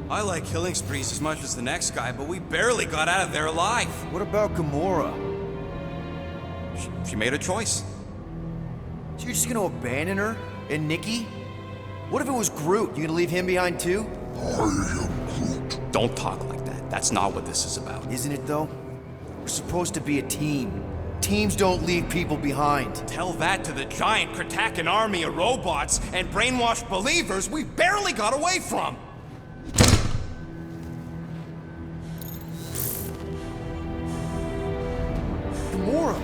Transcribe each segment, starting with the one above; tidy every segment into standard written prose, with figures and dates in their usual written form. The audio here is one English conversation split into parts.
I like killing sprees as much as the next guy, but we barely got out of there alive. What about Gamora? She made a choice. So you're just gonna abandon her? And Nikki? What if it was Groot? You gonna leave him behind too? Don't talk like that. That's not what this is about. Isn't it though? We're supposed to be a team. Teams don't leave people behind. Tell that to the giant Kratakan army of robots and brainwashed believers we barely got away from. Gamora!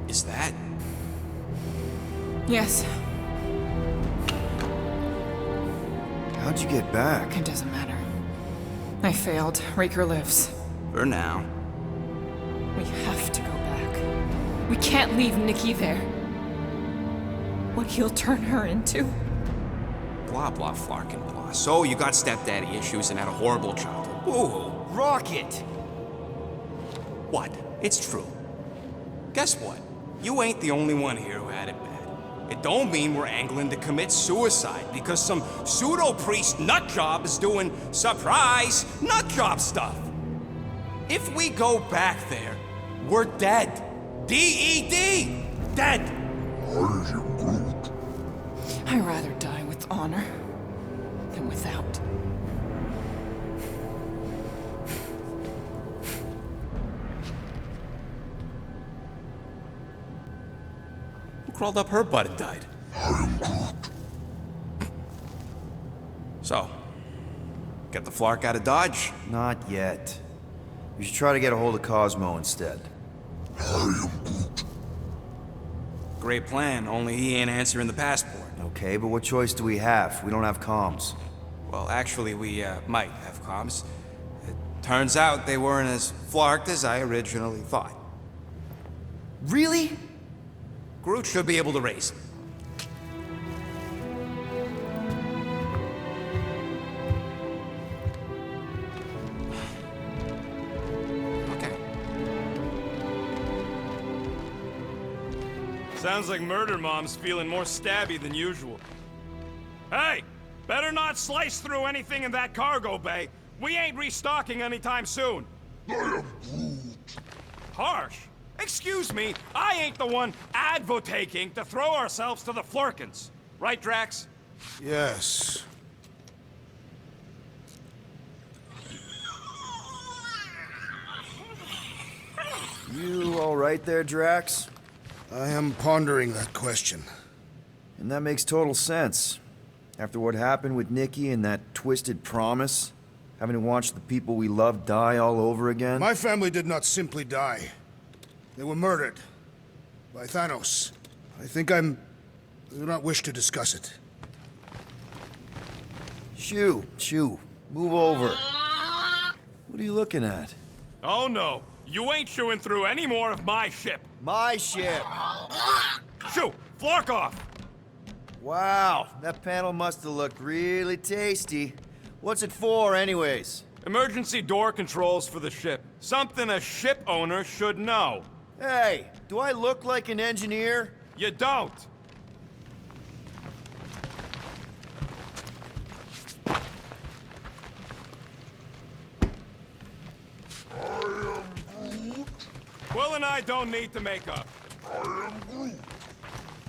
Is that? Yes, How'd you get back? it doesn't matter. I failed. Raker lives. For now. We have to go back. We can't leave Nikki there. What he'll turn her into. Blah, blah, flarkin' blah. So you got stepdaddy issues and had a horrible childhood. Woo! Rocket! What? It's true. Guess what? You ain't the only one here who had it bad. It don't mean we're angling to commit suicide because some pseudo-priest nutjob is doing surprise nutjob stuff. If we go back there, we're dead. D-E-D! Dead! I'd rather die with honor than without. Who crawled up her butt and died? So, get the Flark out of Dodge? Not yet. We should try to get a hold of Cosmo instead. Great plan, only he ain't answering the passport. Okay, but what choice do we have? We don't have comms. Well, actually, we might have comms. It turns out they weren't as flarked as I originally thought. Really? Groot should be able to raise them. Okay. Sounds like Murder Mom's feeling more stabby than usual. Hey! Better not slice through anything in that cargo bay. We ain't restocking anytime soon. Harsh? Excuse me, I ain't the one advocating to throw ourselves to the Flurkins. Right, Drax? Yes. You all right there, Drax? I am pondering that question. And that makes total sense. After what happened with Nikki and that twisted promise, having to watch the people we love die all over again. My family did not simply die. They were murdered. By Thanos. I do not wish to discuss it. Shoo, move over. What are you looking at? Oh no, you ain't chewing through any more of my ship. My ship! Shoo, Flark off! Wow, that panel must have looked really tasty. What's it for, anyways? Emergency door controls for the ship. Something a ship owner should know. Hey, do I look like an engineer? You don't. Quill and I don't need to make up.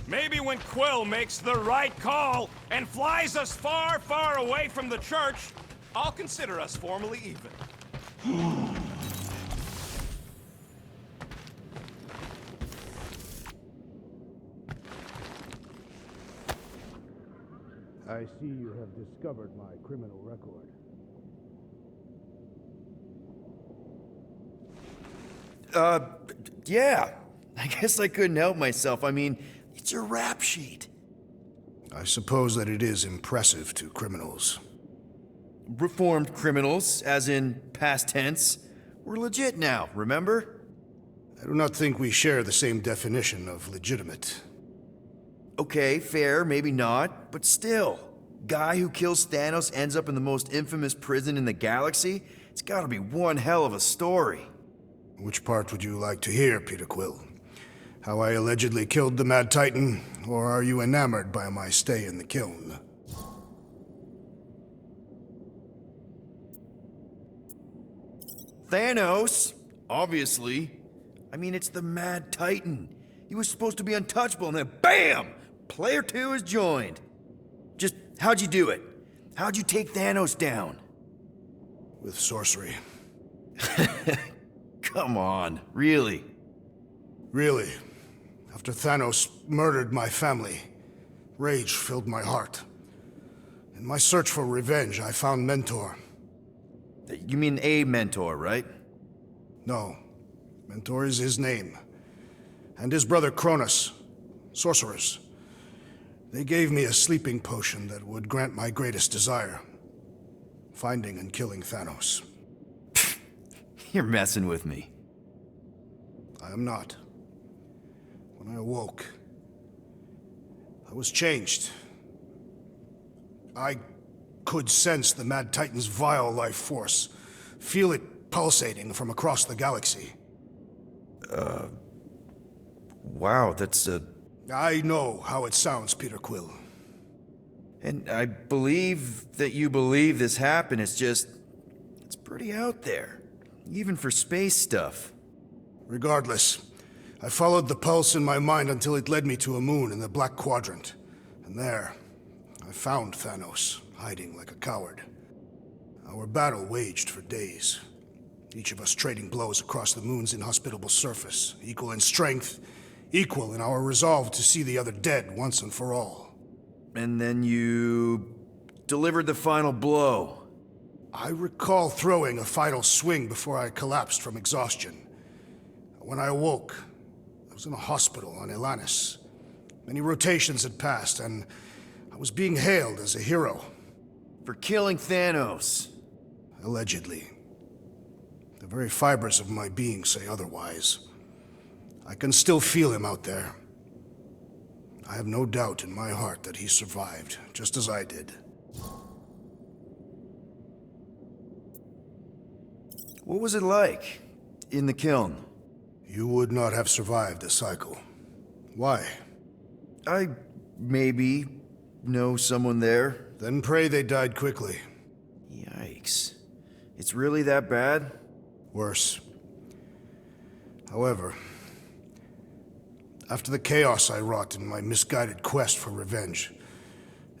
Maybe when Quill makes the right call and flies us far, far away from the church, I'll consider us formally even. I see you have discovered my criminal record. Yeah. I guess I couldn't help myself. I mean, it's your rap sheet. I suppose that it is impressive to criminals. Reformed criminals, as in past tense. We're legit now, remember? I do not think we share the same definition of legitimate. Okay, fair, maybe not, but still. Guy who kills Thanos ends up in the most infamous prison in the galaxy? It's gotta be one hell of a story. Which part would you like to hear, Peter Quill? How I allegedly killed the Mad Titan, or are you enamored by my stay in the kiln? Thanos, obviously. I mean, it's the Mad Titan. He was supposed to be untouchable, and then BAM! Player 2 has joined. Just, how'd you do it? How'd you take Thanos down? With sorcery. Come on, really? Really. After Thanos murdered my family, rage filled my heart. In my search for revenge, I found Mentor. You mean a mentor, right? No. Mentor is his name. And his brother Cronus. Sorcerers. They gave me a sleeping potion that would grant my greatest desire. Finding and killing Thanos. You're messing with me. I am not. When I awoke, I was changed. I could sense the Mad Titan's vile life force, feel it pulsating from across the galaxy. Wow, that's I know how it sounds, Peter Quill. And I believe that you believe this happened. It's just, it's pretty out there. Even for space stuff. Regardless, I followed the pulse in my mind until it led me to a moon in the Black Quadrant. And there, I found Thanos, hiding like a coward. Our battle waged for days. Each of us trading blows across the moon's inhospitable surface, equal in strength, equal in our resolve to see the other dead once and for all. And then you delivered the final blow. I recall throwing a final swing before I collapsed from exhaustion. When I awoke, I was in a hospital on Elanis. Many rotations had passed, and I was being hailed as a hero. For killing Thanos. Allegedly. The very fibers of my being say otherwise. I can still feel him out there. I have no doubt in my heart that he survived, just as I did. What was it like in the kiln? You would not have survived a cycle. Why? I maybe know someone there. Then pray they died quickly. Yikes. It's really that bad? Worse. However, after the chaos I wrought in my misguided quest for revenge,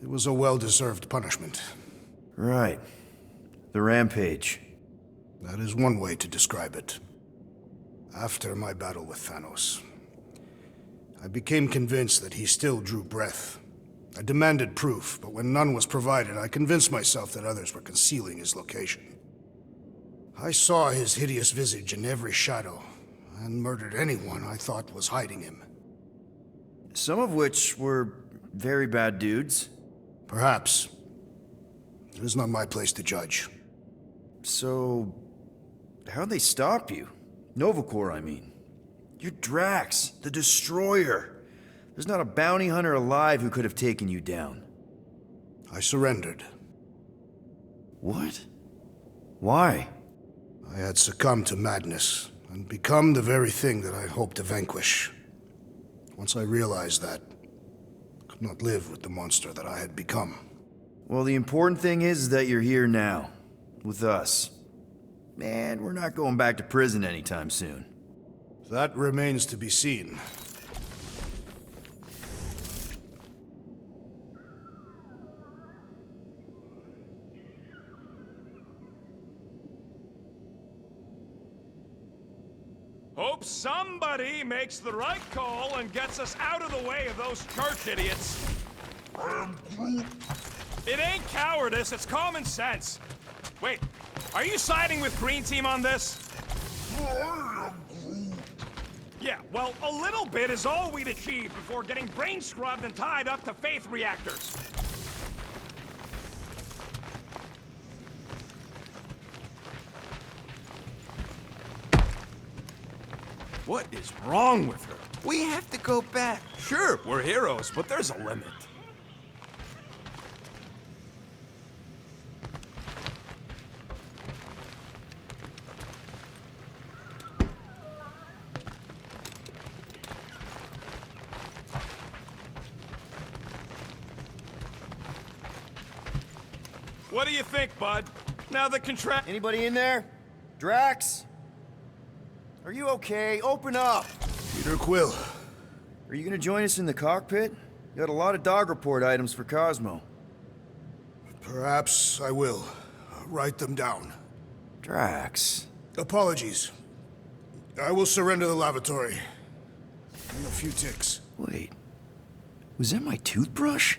it was a well-deserved punishment. Right. The rampage. That is one way to describe it. After my battle with Thanos, I became convinced that he still drew breath. I demanded proof, but when none was provided, I convinced myself that others were concealing his location. I saw his hideous visage in every shadow, and murdered anyone I thought was hiding him. Some of which were very bad dudes. Perhaps. It is not my place to judge. So, how'd they stop you? Nova Corps, I mean. You're Drax, the Destroyer. There's not a bounty hunter alive who could have taken you down. I surrendered. What? Why? I had succumbed to madness, and become the very thing that I hoped to vanquish. Once I realized that, I could not live with the monster that I had become. Well, the important thing is that you're here now, with us. Man, we're not going back to prison anytime soon. That remains to be seen. Hope somebody makes the right call and gets us out of the way of those church idiots. It ain't cowardice, it's common sense. Wait, are you siding with Green Team on this? Yeah, well, a little bit is all we'd achieve before getting brain scrubbed and tied up to faith reactors. What is wrong with her? We have to go back. Sure, we're heroes, but there's a limit. What do you think, bud? Now the contract... Anybody in there? Drax? Are you okay? Open up! Peter Quill. Are you gonna join us in the cockpit? You got a lot of dog report items for Cosmo. Perhaps I will. Write them down. Drax. Apologies. I will surrender the lavatory. In a few ticks. Wait. Was that my toothbrush?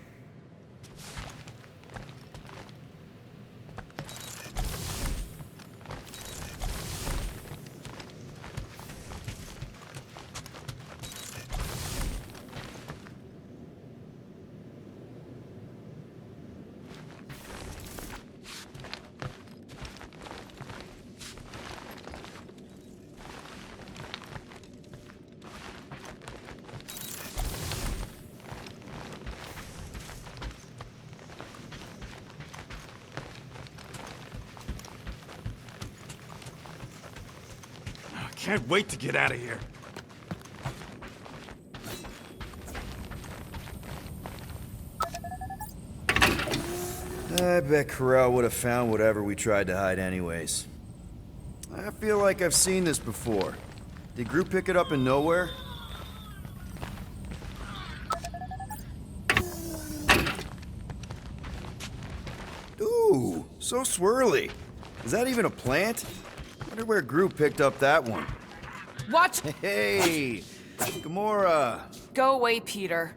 I can't wait to get out of here. I bet Corral would have found whatever we tried to hide anyways. I feel like I've seen this before. Did Groot pick it up in nowhere? Ooh, so swirly. Is that even a plant? Wonder where Groot picked up that one. Watch! Hey, Gamora. Go away, Peter.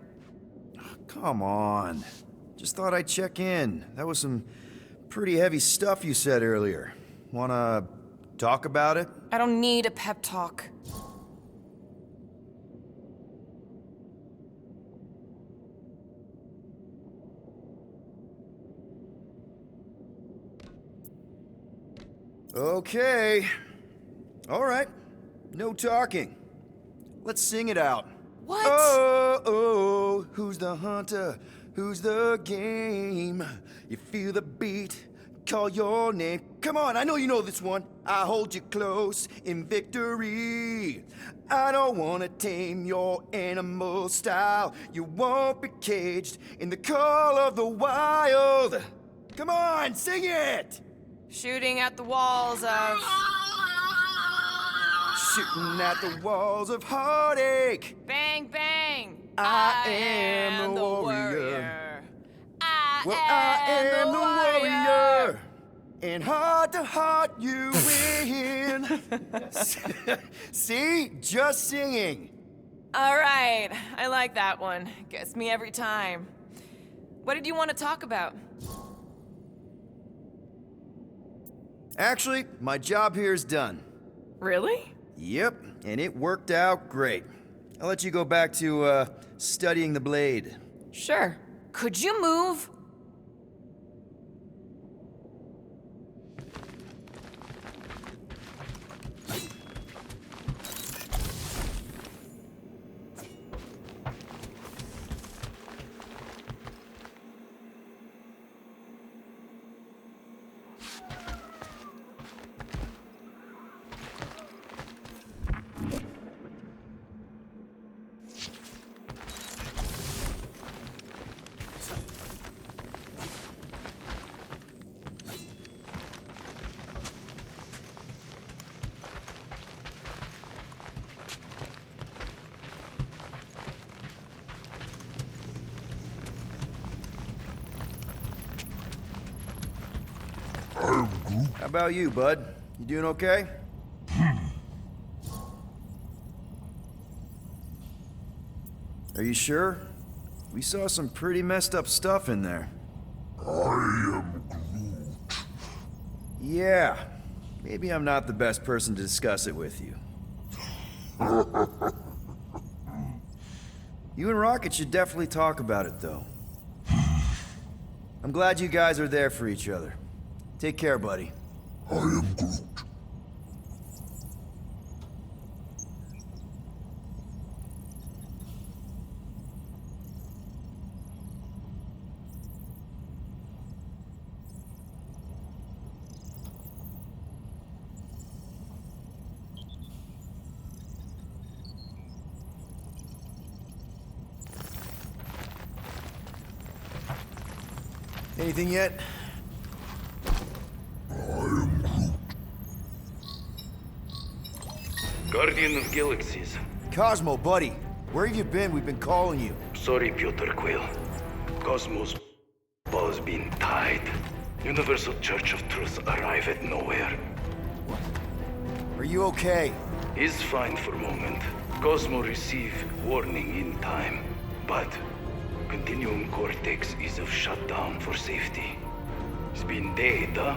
Come on. Just thought I'd check in. That was some pretty heavy stuff you said earlier. Wanna talk about it? I don't need a pep talk. Okay. All right. No talking. Let's sing it out. What? Oh, who's the hunter? Who's the game? You feel the beat, call your name. Come on, I know you know this one. I hold you close in victory. I don't wanna tame your animal style. You won't be caged in the call of the wild. Come on, sing it! Shooting at the walls of... Shooting at the walls of heartache. Bang, bang! I am the warrior. I am the warrior. And heart to heart you win. See? Just singing. All right, I like that one. Gets me every time. What did you want to talk about? Actually, my job here is done. Really? Yep, and it worked out great. I'll let you go back to, studying the blade. Sure. Could you move? How about you, bud? You doing okay? Are you sure? We saw some pretty messed up stuff in there. I am Groot. Yeah. Maybe I'm not the best person to discuss it with you. You and Rocket should definitely talk about it, though. I'm glad you guys are there for each other. Take care, buddy. I am Groot. Anything yet? 'Cause Guardian of Galaxies. Cosmo, buddy, where have you been? We've been calling you. Sorry, Piotr Quill. Cosmos was being tied. Universal Church of Truth arrive at nowhere. Are you okay? He's fine for a moment. Cosmo receive warning in time. But Continuum Cortex is of shutdown for safety. It's been dead, huh?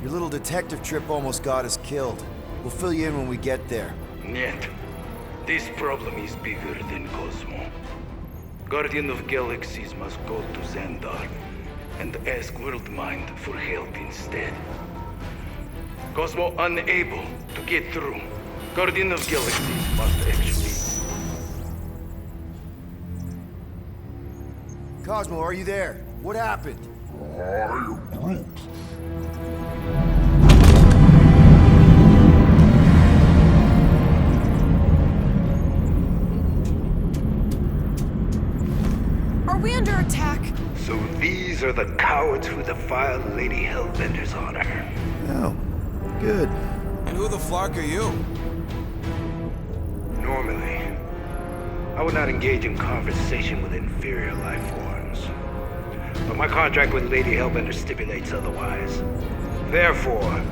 Your little detective trip almost got us killed. We'll fill you in when we get there. Yet, this problem is bigger than Cosmo. Guardian of Galaxies must go to Xandar and ask Worldmind for help instead. Cosmo unable to get through. Guardian of Galaxies must actually... Cosmo, are you there? What happened? I am Groot. Are we under attack? So these are the cowards who defiled Lady Hellbender's honor. Oh, good. And who the flark are you? Normally, I would not engage in conversation with inferior life forms. But my contract with Lady Hellbender stipulates otherwise. Therefore,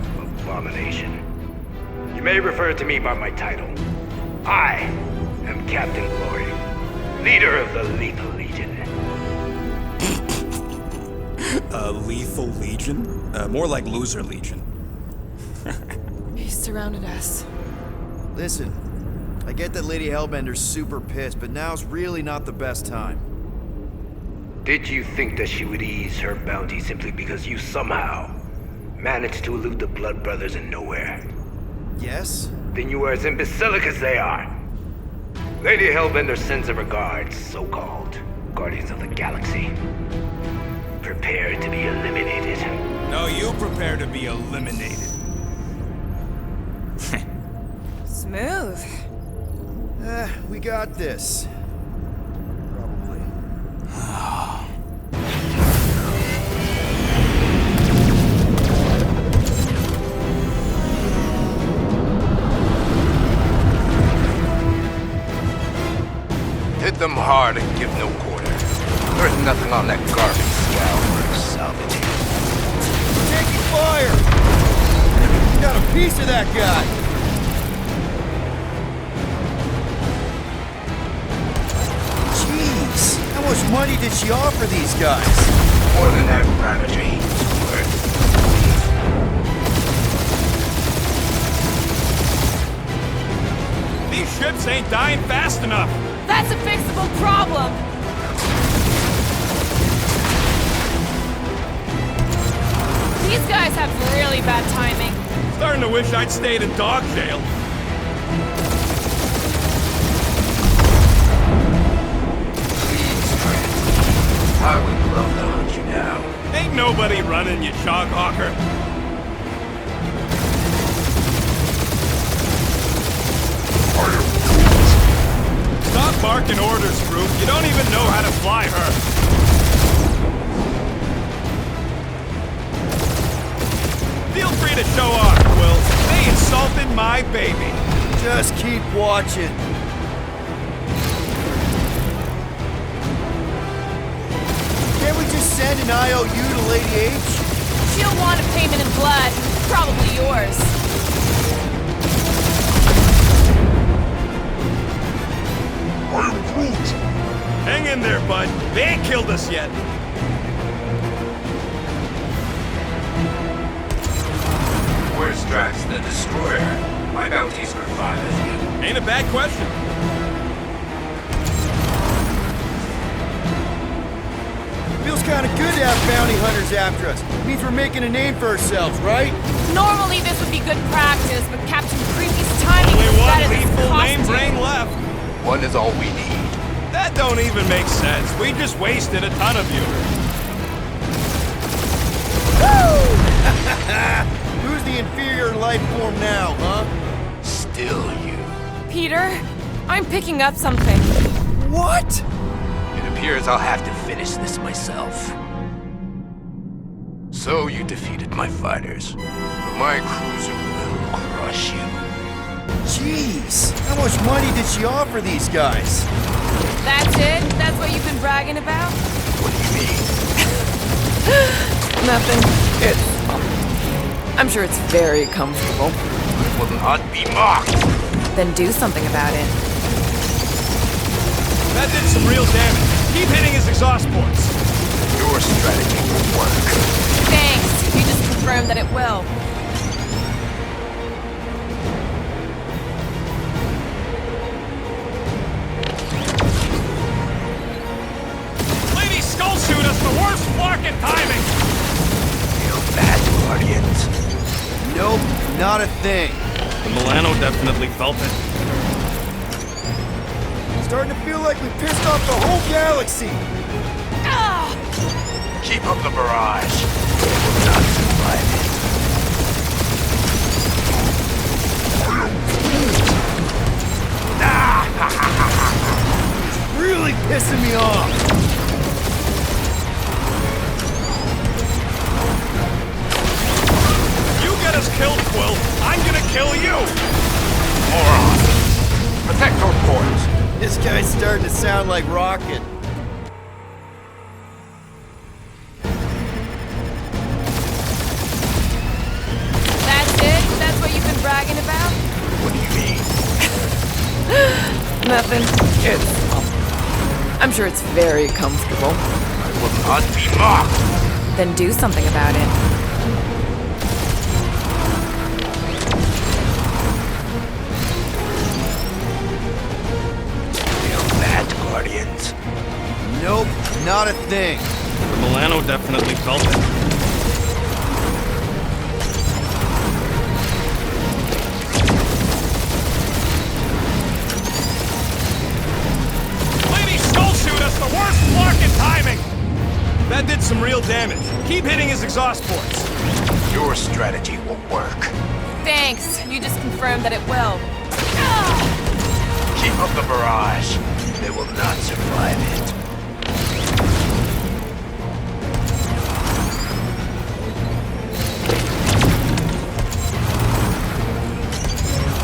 abomination. You may refer to me by my title. I am Captain Glory, leader of the Lethal Legion. Lethal Legion? More like Loser Legion. He surrounded us. Listen, I get that Lady Hellbender's super pissed, but now's really not the best time. Did you think that she would ease her bounty simply because you somehow managed to elude the Blood Brothers in nowhere? Yes? Then you are as imbecilic as they are. Lady Hellbender sends her regards, so-called Guardians of the Galaxy. Prepare to be eliminated. No, you prepare to be eliminated. Smooth. We got this. Probably. Hit them hard and give no quarter. There's nothing on that garbage scow for salvage. Taking fire! Got a piece of that guy! Jeez! How much money did she offer these guys? More than that Ravager he's worth. These ships ain't dying fast enough. That's a fixable problem! These guys have really bad timing. Starting to wish I'd stayed in dog jail. Please, Trent. I would love to hunt you now. Ain't nobody running, you jog hawker. Stop barking orders, Groot. You don't even know how to fly her. Feel free to show off, Quill. They insulted my baby. Just keep watching. Can't we just send an IOU to Lady H? She'll want a payment in blood. Probably yours. I am Groot. Hang in there, bud. They ain't killed us yet. Where's Drax the Destroyer? My bounties for 5 of you. Ain't a bad question. Feels kind of good to have bounty hunters after us. Means we're making a name for ourselves, right? Normally this would be good practice, but Captain Creepy's timing Only is one better than lethal name costume. brain left. One is all we need. That don't even make sense. We just wasted a ton of you. Who's the inferior life form now, huh? Still you. Peter, I'm picking up something. What? It appears I'll have to finish this myself. So you defeated my fighters, but my cruiser will crush you. Jeez, how much money did she offer these guys? That's it? That's what you've been bragging about? What do you mean? Nothing. I'm sure it's very comfortable. I will not be mocked. Then do something about it. That did some real damage. Keep hitting his exhaust ports. Your strategy will work. Thanks. You just confirmed that it will. Lady Skull shoot us the worst fucking timing. You bad guardians. Nope, not a thing. The Milano definitely felt it. Starting to feel like we pissed off the whole galaxy. Keep up the barrage. They will not survive it. Really pissing me off. You get us killed, Quill. I'm gonna kill you. Moron. Protect our ports. This guy's starting to sound like Rocket. That's it? That's what you've been bragging about? What do you mean? Nothing. I'm sure it's very comfortable. I will not be mocked. Then do something about it. You bad guardians. Nope, not a thing. The Milano definitely felt it. Lady Skull shoot us the worst fucking timing. That did some real damage. Keep hitting his exhaust ports. Your strategy will work. Thanks. You just confirmed that it will. Keep up the barrage. They will not survive it.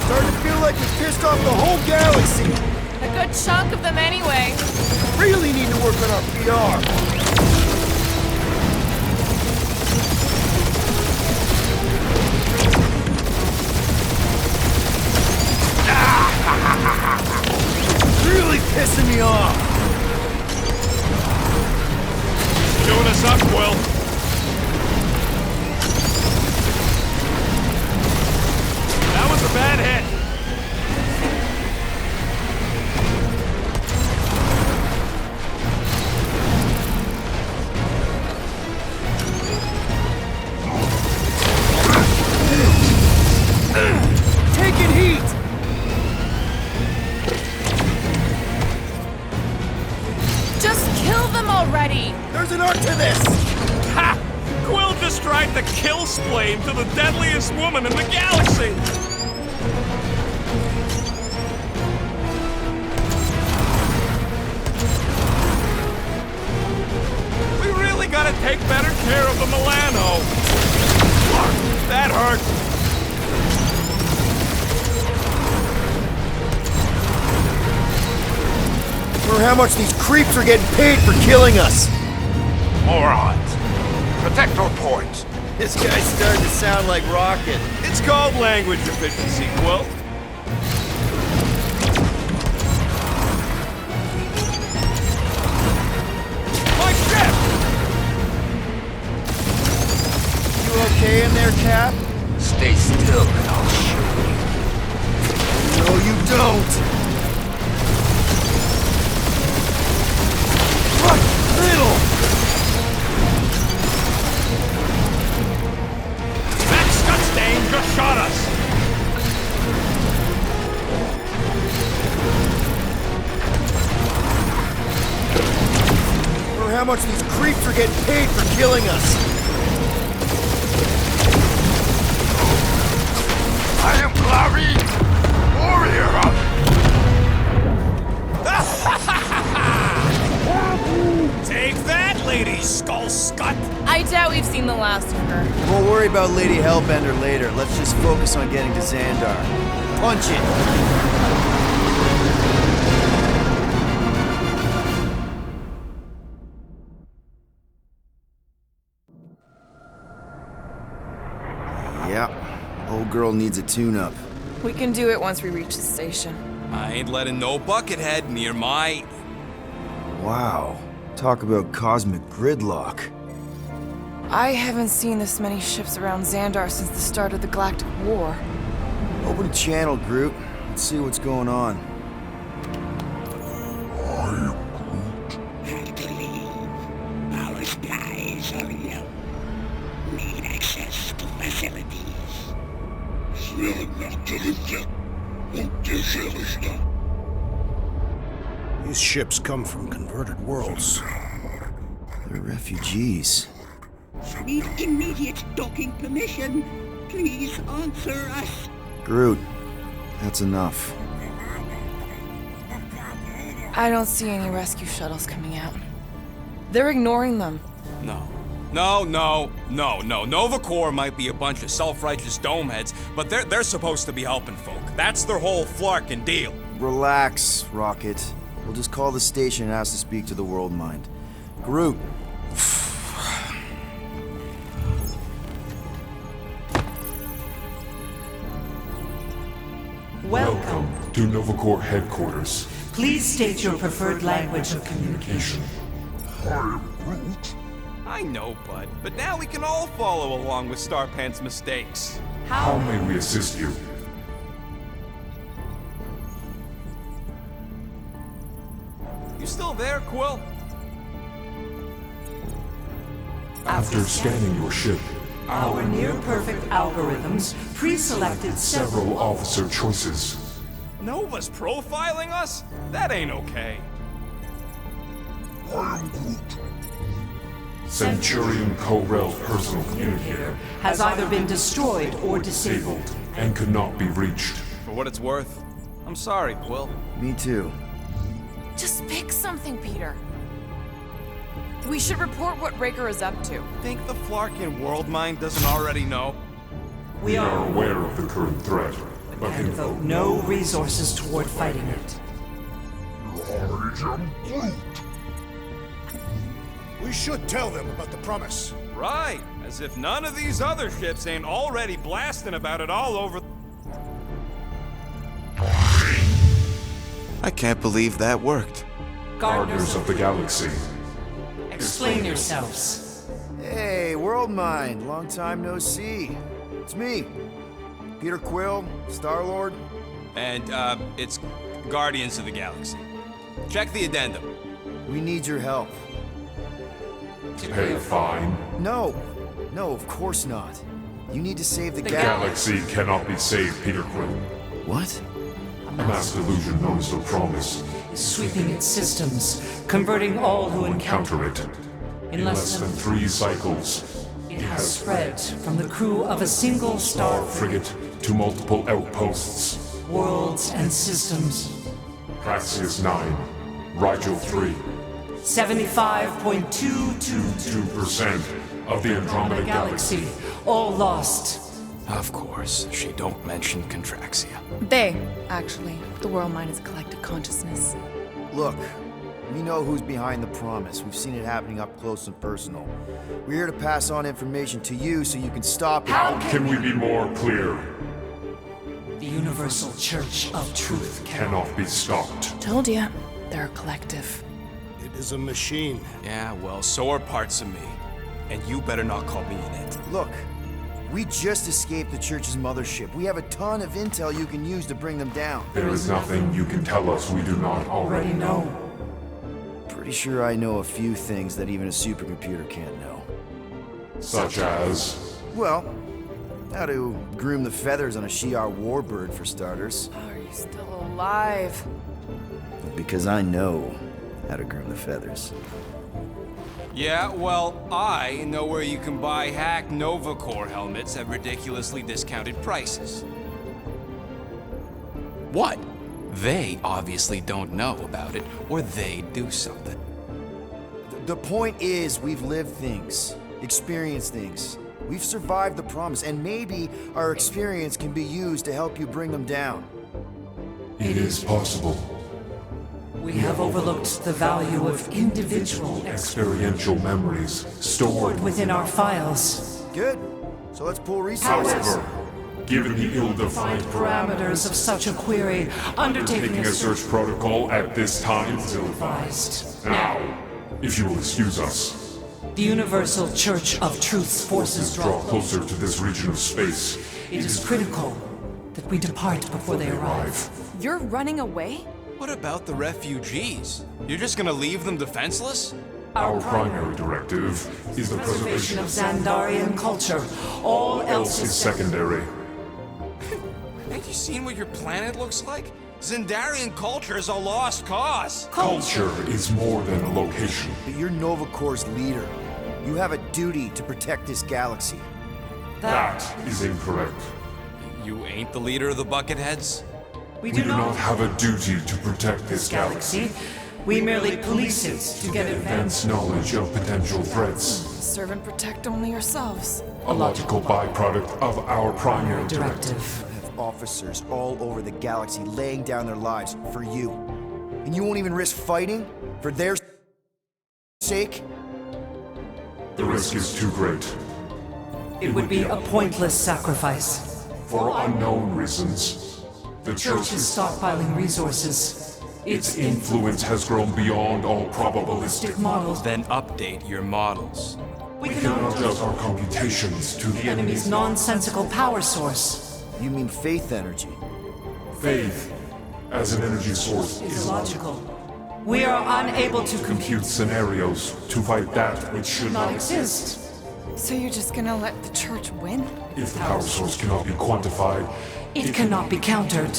Starting to feel like we pissed off the whole galaxy. A good chunk of them anyway. Really need to work on our PR. Really pissing me off. Doing us up, Quill. That was a bad hit. Taking heat. Just kill them already! There's an art to this. Ha! Quill just tried to kill Splane to the deadliest woman in the galaxy! We really gotta take better care of the Milano! That hurt! For how much these creeps are getting paid for killing us. Morons. Protect our ports. This guy's starting to sound like Rocket. It's called language efficiency, Quill. My ship! You okay in there, Cap? Stay still and I'll show you. No, you don't. Middle! That Skutstain just shot us! For how much these creeps are getting paid for killing us. I am Clary, warrior. Take that, Lady Skull Scut! I doubt we've seen the last of her. We'll worry about Lady Hellbender later. Let's just focus on getting to Xandar. punch it! Yeah, old girl needs a tune-up. We can do it once we reach the station. I ain't letting no buckethead near my... Wow, talk about cosmic gridlock. I haven't seen this many ships around Xandar since the start of the Galactic War. Open a channel, Groot. Let's see what's going on. Our supplies are low. Need access to facilities. These ships come from converted worlds. They're refugees. Need immediate docking permission. Please answer us. Groot, that's enough. I don't see any rescue shuttles coming out. They're ignoring them. No. Nova Corps might be a bunch of self-righteous domeheads, but they're supposed to be helping folk. That's their whole flarkin' deal. Relax, Rocket. We'll just call the station and ask to speak to the World Mind. Groot. Welcome to Nova Corps headquarters. Please state your preferred language of communication. I know, bud, but now we can all follow along with Starpant's mistakes. How may we assist you? You still there, Quill? After scanning your ship, Our near-perfect algorithms pre-selected several officer choices. Nova's profiling us? That ain't okay. Centurion Ko-Rel's personal communicator has either been destroyed or disabled. and could not be reached. For what it's worth, I'm sorry, Quill. Me too. Just pick something, Peter. We should report what Raker is up to. Think the Flarkin World Mind doesn't already know? We We are are aware of the current threat, but and can devote no resources toward fighting it. We should tell them about the promise. Right, as if none of these other ships ain't already blasting about it all over. I can't believe that worked. Gardeners of the Galaxy. Explain yourselves. Hey, World Mind. Long time no see. It's me. Peter Quill, Star-Lord. And, it's Guardians of the Galaxy. Check the addendum. We need your help. Pay a fine. No, of course not. You need to save the Galaxy cannot be saved, Peter Quill. What? A mass delusion known as the Promise. Sweeping its systems, converting all who encounter Counter it. in Less than 3 cycles, it has spread from the crew of a single star frigate to multiple outposts. worlds and systems. Praxius 9, Rigel 3, 75.222 2% of the Andromeda Galaxy. galaxy, all lost. Of course, she don't mention Contraxia. They, actually. The World Mind is a collective consciousness. Look, we know who's behind the promise. We've seen it happening up close and personal. We're here to pass on information to you so you can stop it. How can we be more clear? The Universal Church of Truth Cannot be stopped. Told ya. They're a collective. It is a machine. Yeah, well, so are parts of me. And you better not call me in it. Look, we just escaped the church's mothership. We have a ton of intel you can use to bring them down. There is nothing you can tell us we do not already know. Pretty sure I know a few things that even a supercomputer can't know. Such as... Well, how to groom the feathers on a Shi'ar warbird, for starters. Are you still alive? Because I know how to groom the feathers. Yeah, well, I know where you can buy hack Nova Corps helmets at ridiculously discounted prices. What? They obviously don't know about it, or they'd do something. The point is, we've lived things, experienced things. We've survived the promise, and maybe our experience can be used to help you bring them down. It is possible. We have overlooked the value of individual Experiential memories stored within our files. Good. So let's pull resources. However, given the ill-defined Parameters of such a query, undertaking taking a search protocol at this time is advised. now. If you will excuse us, The Universal Church of Truth's forces draw draw. closer to this region of space. It is critical that we depart before they arrive. You're running away? What about the refugees? You're just gonna leave them defenseless? Our primary directive is the Preservation preservation of Xandarian culture. All else is is secondary. Have you seen what your planet looks like? Xandarian culture is a lost cause. Culture is more than a location. But you're Nova Corps' leader. You have a duty to protect this galaxy. That is incorrect. You ain't the leader of the Bucketheads? We We do not have a duty to protect this galaxy. galaxy. We merely police it to get advanced. Advance knowledge of potential threats. Serve and protect only yourselves. A logical byproduct of our primary directive. Directive. You have officers all over the galaxy laying down their lives for you. And you won't even risk fighting for their sake? The risk is too great. It would be a pointless sacrifice. For unknown reasons, the Church is stockpiling resources. its influence has grown beyond all probabilistic. Models. Then update your models. We We cannot cannot adjust our computations to the enemy's nonsensical power source. You mean faith energy? faith as an energy source Is is logical. We are unable to compute scenarios to fight that which should not not exist. So you're just gonna let the church win? If the power source cannot be quantified, It cannot be countered.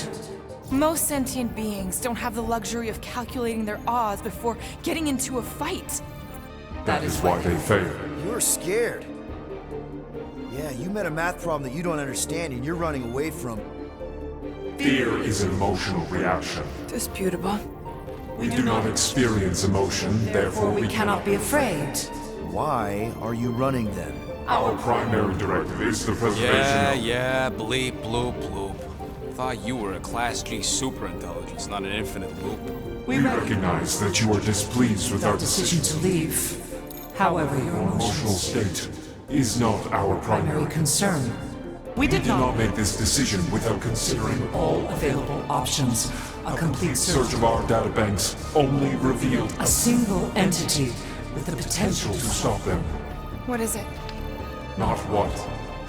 Most sentient beings don't have the luxury of calculating their odds before getting into a fight. that is why they fail. You're scared. Yeah, you met a math problem that you don't understand and you're running away from. Fear is an emotional reaction. Disputable. We do not experience emotion, therefore We cannot be afraid. Why are you running then? Our primary directive is the preservation of... Yeah, bleep, bloop, bloop. Thought you were a Class G superintelligence, not an infinite loop. We recognize that you are displeased with our Decision decisions. to leave. However, your Emotional state is not our primary primary. concern. We We did did not not make this decision without considering all available options. A complete search search of our databanks only revealed a single entity with the potential to to stop them. What is it? Not what,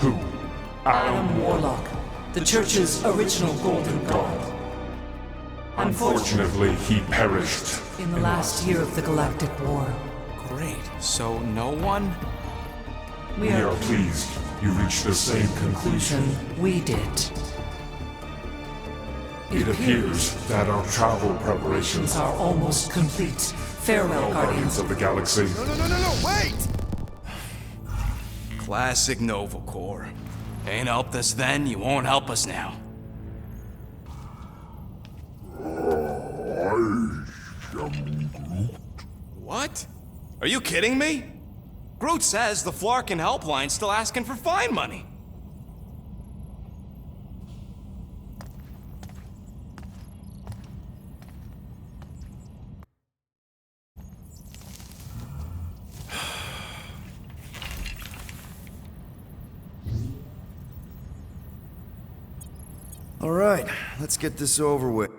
who. Adam Warlock, the Church's original Golden God. Unfortunately, he perished. In the last year of the Galactic War, Great. So no one? we We are are pleased you reached the same conclusion. we did. It appears that our travel preparations Are almost complete. Farewell, Guardians Guardians. of the Galaxy. No, wait! Classic Nova Corps. Ain't helped us then, you won't help us now. What? Are you kidding me? Groot says the Flarkin helpline's still asking for fine money. All right, let's get this over with.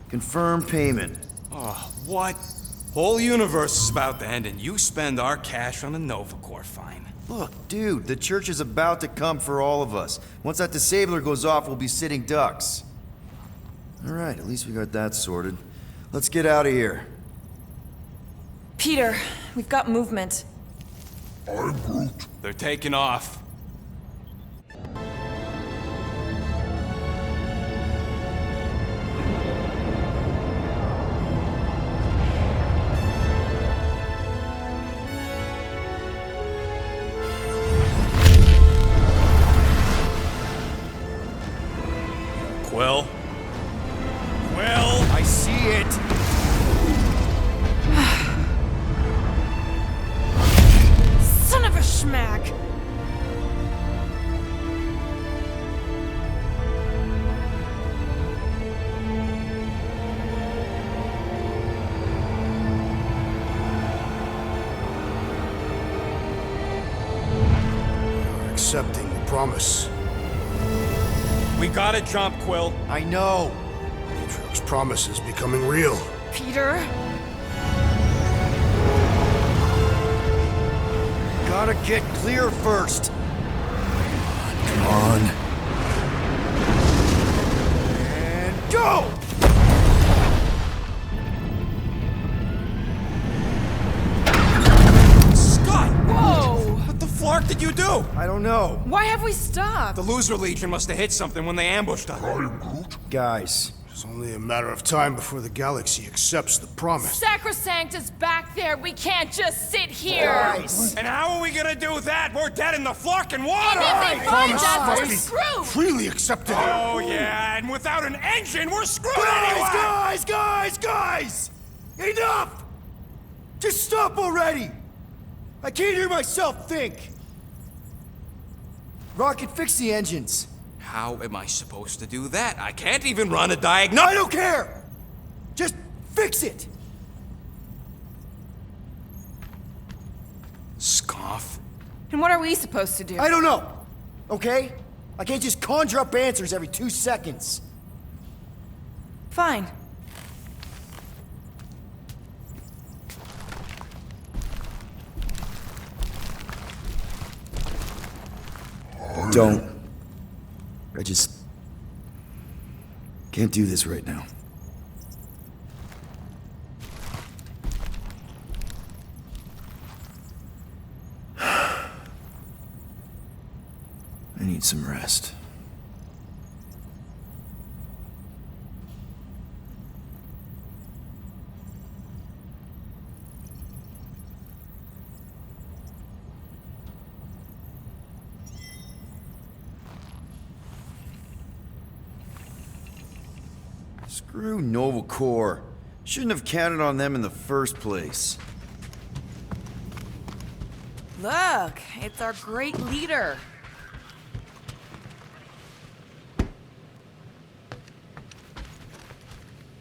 Confirm payment. Oh, what? Whole universe is about to end and you spend our cash on a Nova Corps fine. Look, dude, the church is about to come for all of us. Once that disabler goes off, we'll be sitting ducks. All right, at least we got that sorted. Let's get out of here. Peter, we've got movement. They're taking off. Quill? Quill? I see it! Son smack. You're accepting the promise. We gotta jump, Quill. I know. Atriox's promise is becoming real. Peter? Gotta get clear first. Come on. And go! Scott! Whoa! What the flark did you do? I don't know. Why have we stopped? The Loser Legion must have hit something when they ambushed us. Guys, It's only a matter of time before the galaxy accepts the promise. Sacrosanct is back there. We can't just sit here. guys. And how are we gonna do that? We're dead in the flarkin' water! And if they find Promise us, must we're be screwed. freely accepted. Oh yeah, and without an engine, we're screwed Guys, anyway! guys! Enough! Just stop already! I can't hear myself think. Rocket, fix the engines. How am I supposed to do that? I can't even run a diagnostic. I don't care! Just fix it! Scoff. And what are we supposed to do? I don't know, okay? I can't just conjure up answers every 2 seconds. Fine. Don't. I just can't do this right now. I need some rest. Screw Nova Corps. Shouldn't have counted on them in the first place. Look, it's our great leader.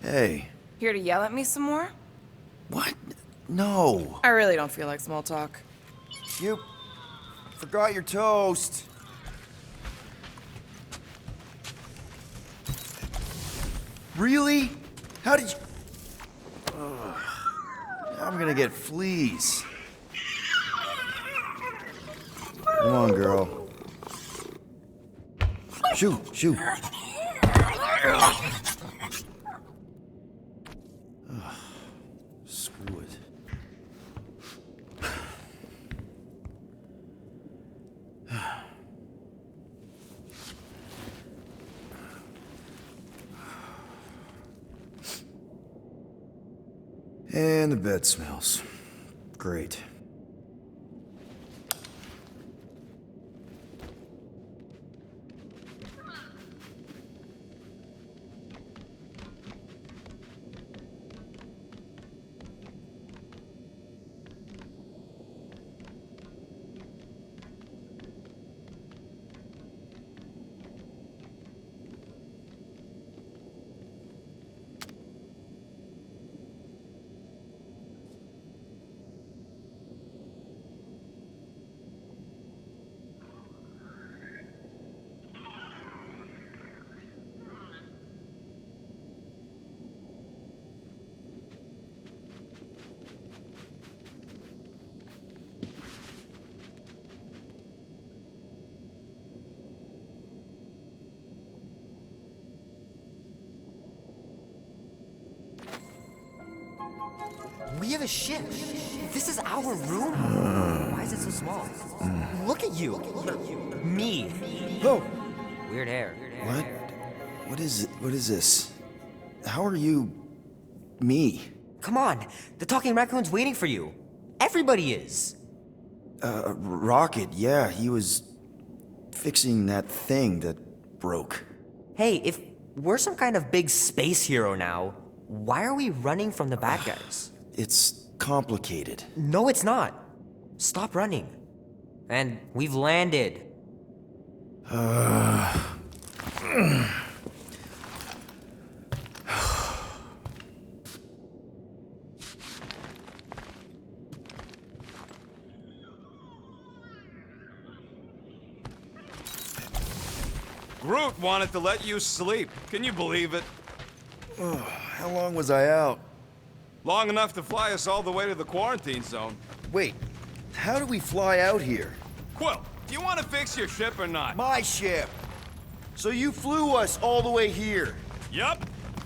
Hey. Here to yell at me some more? What? No. I really don't feel like small talk. You forgot your toast. Really? How did you... Ugh. I'm gonna get fleas. Come on, girl. Shoot, shoot. Ugh. Screw it. And the bed smells. Great. We have a ship. This is our room. Why is it so small? Look at you. Me. Oh! Weird hair. What? What is it? What is this? How are you... me? Come on. The talking raccoon's waiting for you. Everybody is. Rocket, yeah, he was... fixing that thing that broke. Hey, if we're some kind of big space hero now, why are we running from the bad guys? It's complicated. No, it's not. Stop running. And we've landed. Groot wanted to let you sleep. Can you believe it? How long was I out? Long enough to fly us all the way to the quarantine zone. Wait, how do we fly out here? Quill, do you want to fix your ship or not? My ship! So you flew us all the way here? Yup.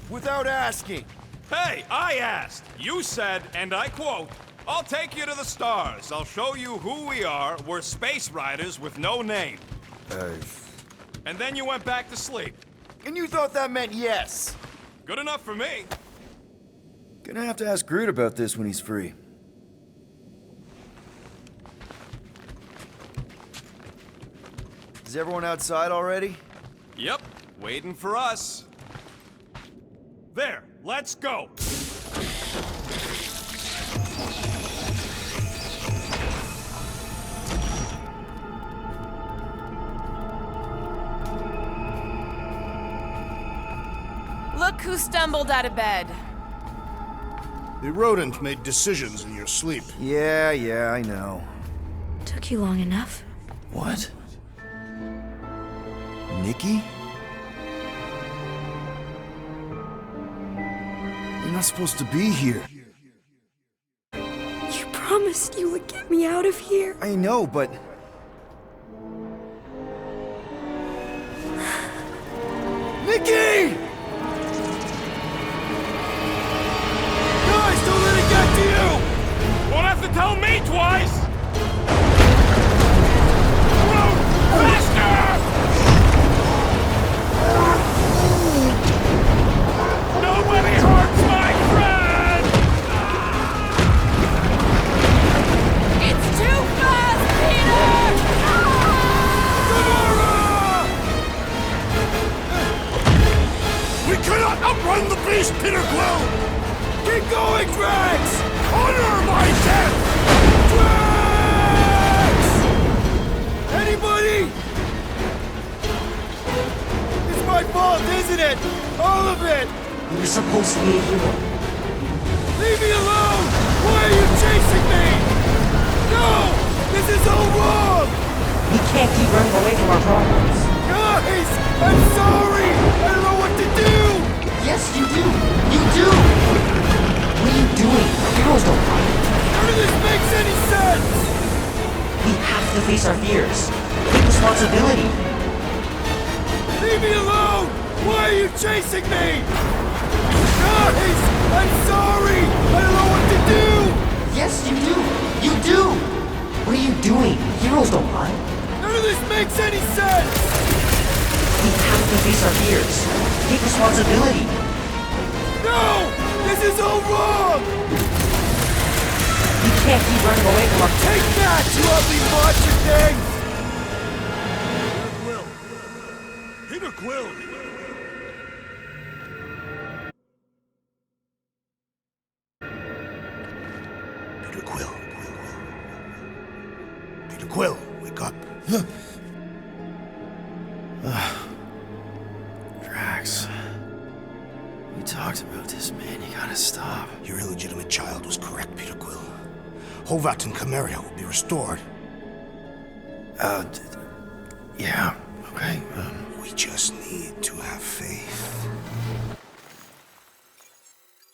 Without asking? Hey, I asked. You said, and I quote, "I'll take you to the stars. I'll show you who we are. We're space riders with no name." And then you went back to sleep. And you thought that meant yes? Good enough for me. Gonna have to ask Groot about this when he's free. Is everyone outside already? Yep, waiting for us. There, let's go. Look who stumbled out of bed. The rodent made decisions in your sleep. Yeah, I know. Took you long enough. What? Nikki? You're not supposed to be here. You promised you would get me out of here. I know, but... Nikki! Guys, don't let it get to you! Won't have to tell me twice! Groot, faster! Nobody hurts my friend! It's too fast, Peter! We cannot outrun the beast, Peter Quill! Keep going, Drax! Honor my death! Drax! Anybody? It's my fault, isn't it? All of it! You're supposed to be a hero. Leave me alone! Why are you chasing me? No! This is all wrong! We can't keep running away from our problems. Guys! I'm sorry! I don't know what to do! Yes, you do! You do! What are you doing? Heroes don't fight. None of this makes any sense! We have to face our fears. Take responsibility. Leave me alone! Why are you chasing me? Guys! I'm sorry! I don't know what to do! Yes, you do! You do! What are you doing? Heroes don't run. None of this makes any sense! We have to face our fears. Take responsibility. No! This is all wrong! We can't keep running away from our... Take that, you ugly monster thing! Peter Quill! Peter Quill. Peter Quill, wake up. Drax. We talked about this, man. You gotta stop. Your illegitimate child was correct, Peter Quill. Hovat and Cameria will be restored. Yeah, okay. We just need to have faith.